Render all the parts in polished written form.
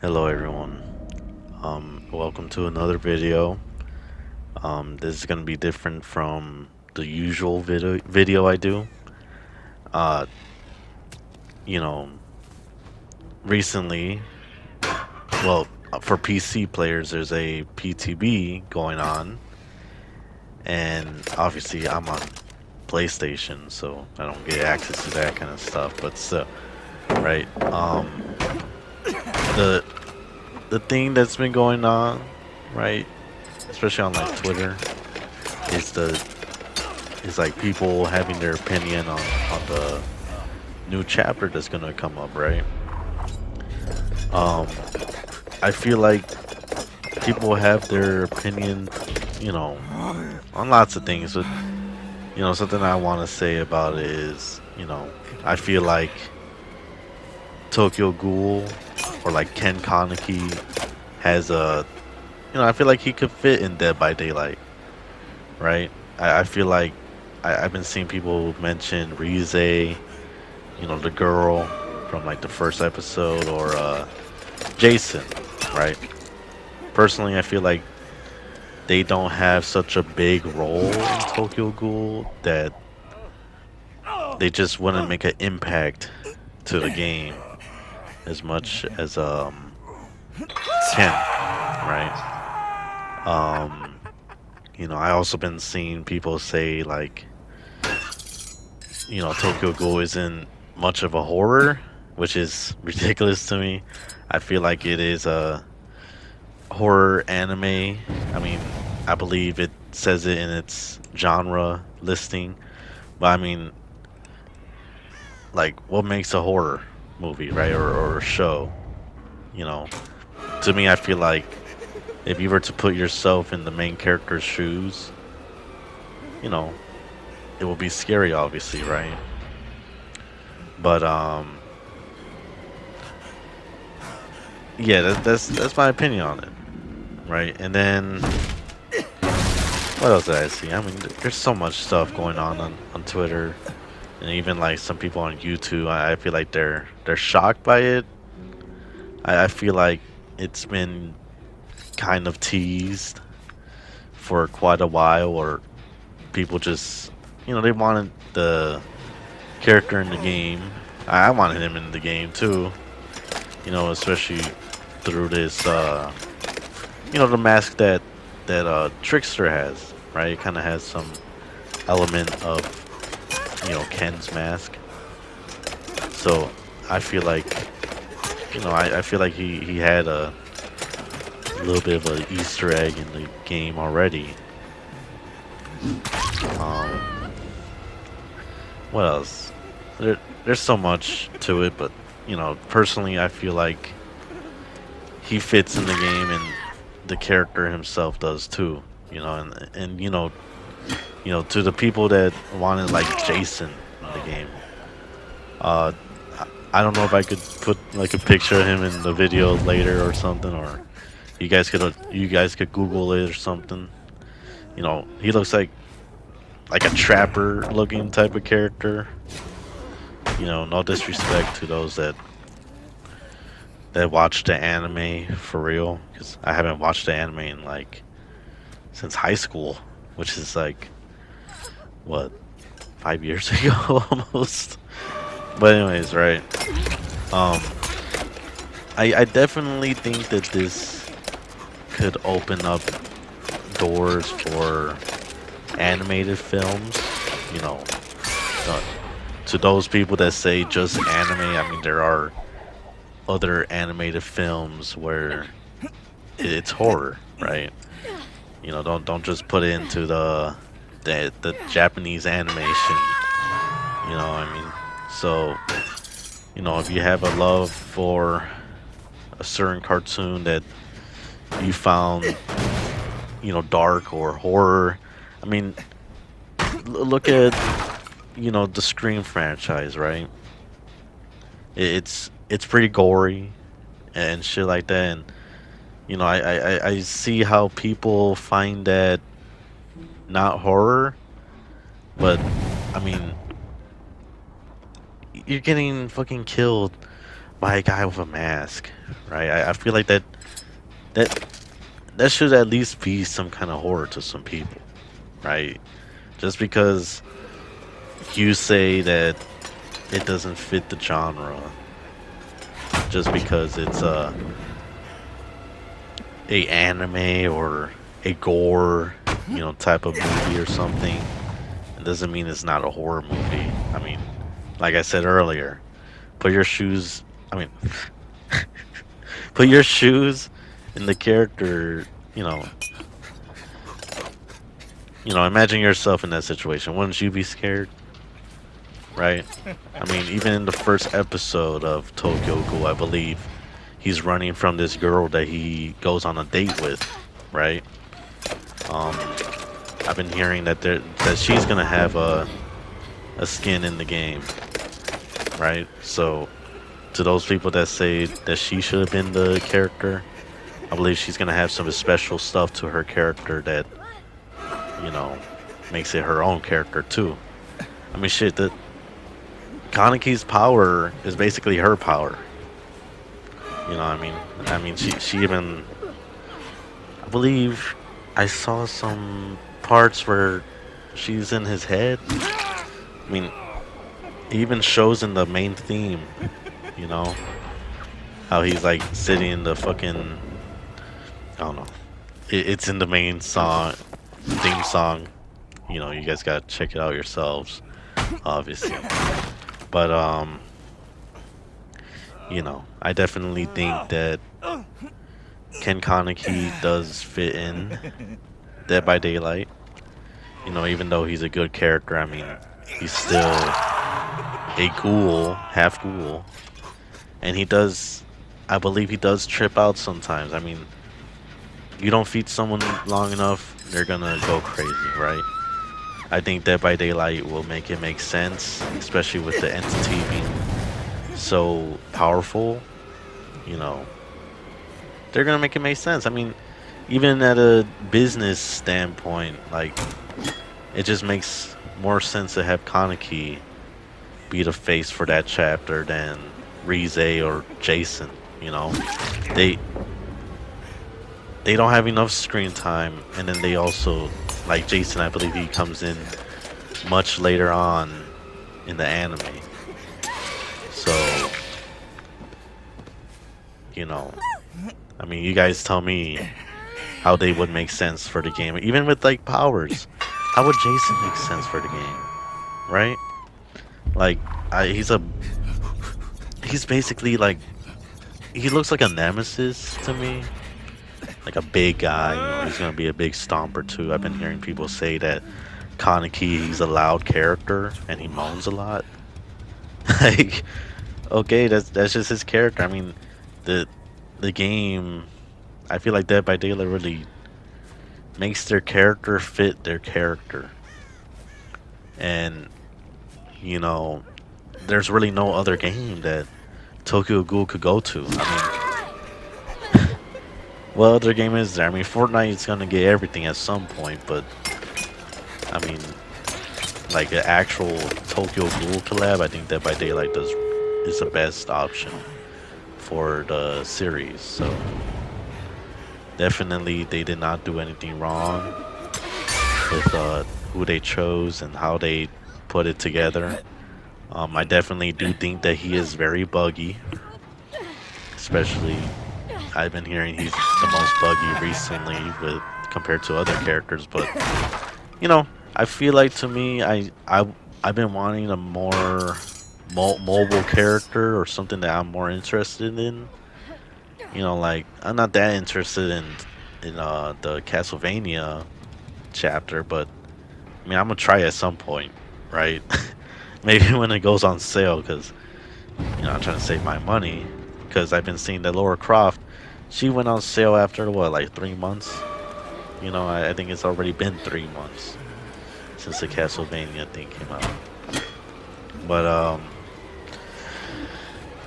Hello everyone. Welcome to another video. This is gonna be different from the usual video I do. Uh, you know, recently, well, for PC players, there's a PTB going on, and obviously I'm on PlayStation, so I don't get access to that kind of stuff. But still, right? The the thing that's been going on, right? Especially on like Twitter, is like people having their opinion on the new chapter that's gonna come up, right? Um, I feel like people have their opinion, you know, on lots of things. But something I want to say about it is, I feel like Tokyo Ghoul or like Ken Kaneki has I feel like he could fit in Dead by Daylight, right? I feel like I've been seeing people mention Rize, the girl from like the first episode, or Jason, right? Personally, I feel like they don't have such a big role in Tokyo Ghoul that they just wouldn't make an impact to the game as much as Ken, right? I also been seeing people say like, Tokyo Ghoul isn't much of a horror, which is ridiculous to me. I feel like it is a horror anime. I mean, I believe it says it in its genre listing, but I mean, like, what makes a horror movie, right, or a show? You know, to me, I feel like if you were to put yourself in the main character's shoes, you know, it will be scary, obviously, right? But yeah, that's my opinion on it, right? And then what else did I see? I mean, there's so much stuff going on Twitter, and even like some people on YouTube. I feel like they're shocked by it. I feel like it's been kind of teased for quite a while, or people just, they wanted the character in the game. I wanted him in the game too, especially through this, the mask that Trickster has, right? It kind of has some element of, Ken's mask. So I feel like, I feel like he had a little bit of an Easter egg in the game already. Um, what else? There's so much to it, but personally, I feel like he fits in the game, and the character himself does too. And to the people that wanted like Jason in the game, uh, I don't know if I could put like a picture of him in the video later or something, or you guys could Google it or something. He looks like a trapper looking type of character. No disrespect to those that watch the anime for real, because I haven't watched the anime in like since high school, which is like what, 5 years ago almost. But anyways, right? Um, I definitely think that this could open up doors for animated films. You know, uh, to those people that say just anime, I mean there are other animated films where it's horror, right? Don't just put it into the Japanese animation. You know what I mean? So, if you have a love for a certain cartoon that you found, dark or horror, I mean, look at, the Scream franchise, right? It's pretty gory and shit like that, and I see how people find that not horror, but I mean, you're getting fucking killed by a guy with a mask, right? I feel like that that should at least be some kind of horror to some people, right? Just because you say that it doesn't fit the genre, just because it's a anime or a gore, type of movie or something, it doesn't mean it's not a horror movie. I mean, like I said earlier, put your shoes. I mean, put your shoes in the character. You know, imagine yourself in that situation. Wouldn't you be scared? Right? I mean, even in the first episode of Tokyo Ghoul, I believe he's running from this girl that he goes on a date with, right? Um, I've been hearing that she's gonna have a skin in the game, right? So to those people that say that she should have been the character, I believe she's gonna have some special stuff to her character that you know makes it her own character too. I mean, shit, the Kaneki's power is basically her power. You know what I mean? She even, I believe I saw some parts where she's in his head. I mean, it even shows in the main theme, you know, how he's like sitting in the fucking, I don't know. It's in the main song, theme song. You guys gotta check it out yourselves, obviously. But I definitely think that Ken Kaneki does fit in Dead by Daylight. Even though he's a good character, I mean, he's still a ghoul, half ghoul. And I believe he does trip out sometimes. I mean, you don't feed someone long enough, they're gonna go crazy, right? I think Dead by Daylight will make it make sense, especially with the entity being so powerful. They're gonna make it make sense. I mean, even at a business standpoint, like, it just makes more sense to have Kaneki be the face for that chapter than Rize or Jason. They they don't have enough screen time, and then they also, like Jason, I believe he comes in much later on in the anime. So, I mean, you guys tell me how they would make sense for the game. Even with like powers, how would Jason make sense for the game, right? Like, he's basically like, he looks like a nemesis to me, like a big guy. He's gonna be a big stomper too. I've been hearing people say that Kaneki, he's a loud character and he moans a lot. Like, okay, that's just his character. I mean, the game, I feel like Dead by Daylight really makes their character fit their character. And, there's really no other game that Tokyo Ghoul could go to. I mean, what other game is there? I mean, Fortnite is gonna get everything at some point, but I mean, like an actual Tokyo Ghoul collab, I think Dead by Daylight is the best option for the series. So definitely, they did not do anything wrong with who they chose and how they put it together. I definitely do think that he is very buggy, especially I've been hearing he's the most buggy recently compared to other characters. But I feel like, to me, I've been wanting a more mobile character or something that I'm more interested in. Like, I'm not that interested in the Castlevania chapter, but I mean, I'm gonna try at some point, right? Maybe when it goes on sale, because I'm trying to save my money. Because I've been seeing that Laura Croft, she went on sale after what, like 3 months. I think it's already been 3 months since the Castlevania thing came out. But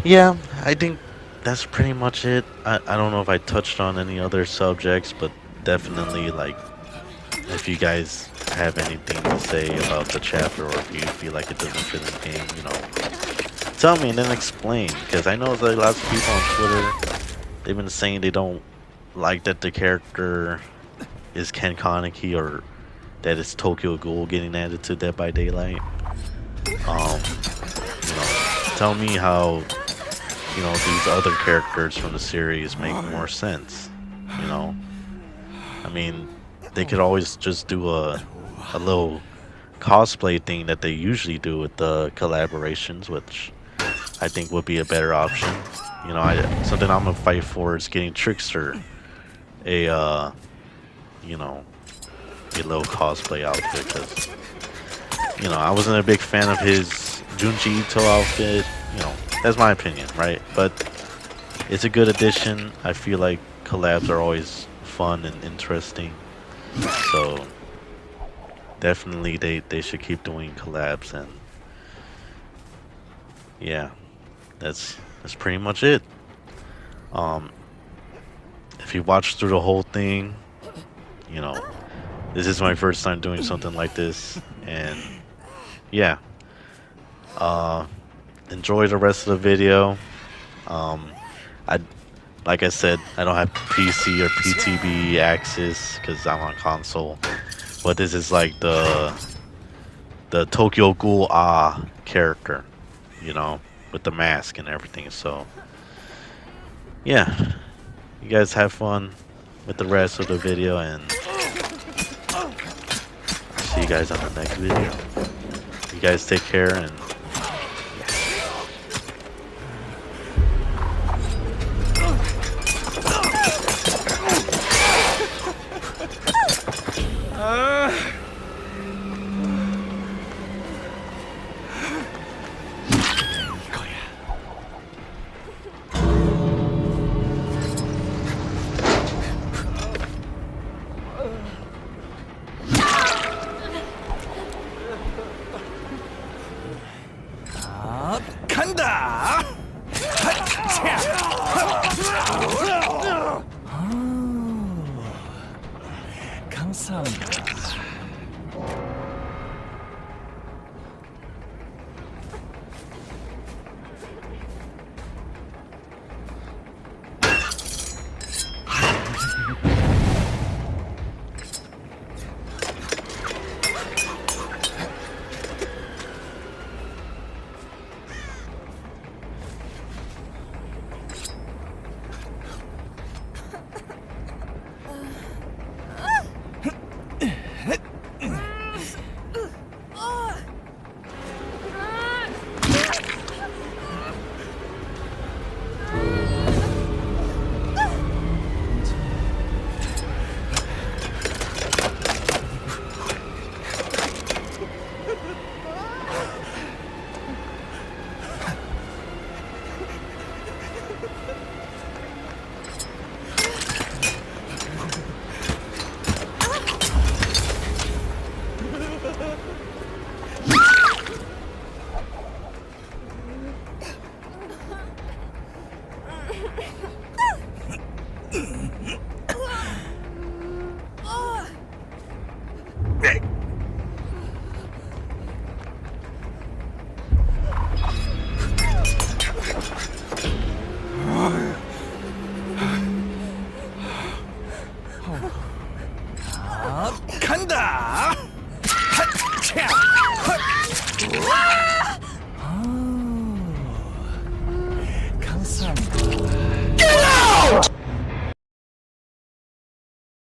yeah, I think that's pretty much it. I don't know if I touched on any other subjects, but definitely, like, if you guys have anything to say about the chapter, or if you feel like it doesn't fit in the game, tell me and then explain. Because I know there's lots of people on Twitter they've been saying they don't like that the character is Ken Kaneki or that it's Tokyo Ghoul getting added to Dead by Daylight. You know, tell me how these other characters from the series make more sense. You know, I mean, they could always just do a little cosplay thing that they usually do with the collaborations, which I think would be a better option. You know, something I'm gonna fight for is getting Trickster a you know, a little cosplay outfit because I wasn't a big fan of his Junji Ito outfit. You know, that's my opinion, right? But it's a good addition. I feel like collabs are always fun and interesting, so definitely they should keep doing collabs. And yeah, that's pretty much it. Um, if you watch through the whole thing, you know, this is my first time doing something like this, and yeah, enjoy the rest of the video. I like I said, I don't have PC or PTB access because I'm on console, but this is like the Tokyo Ghoul character, with the mask and everything. So yeah, you guys have fun with the rest of the video, and I'll see you guys on the next video. You guys take care, and 간다. 감사합니다.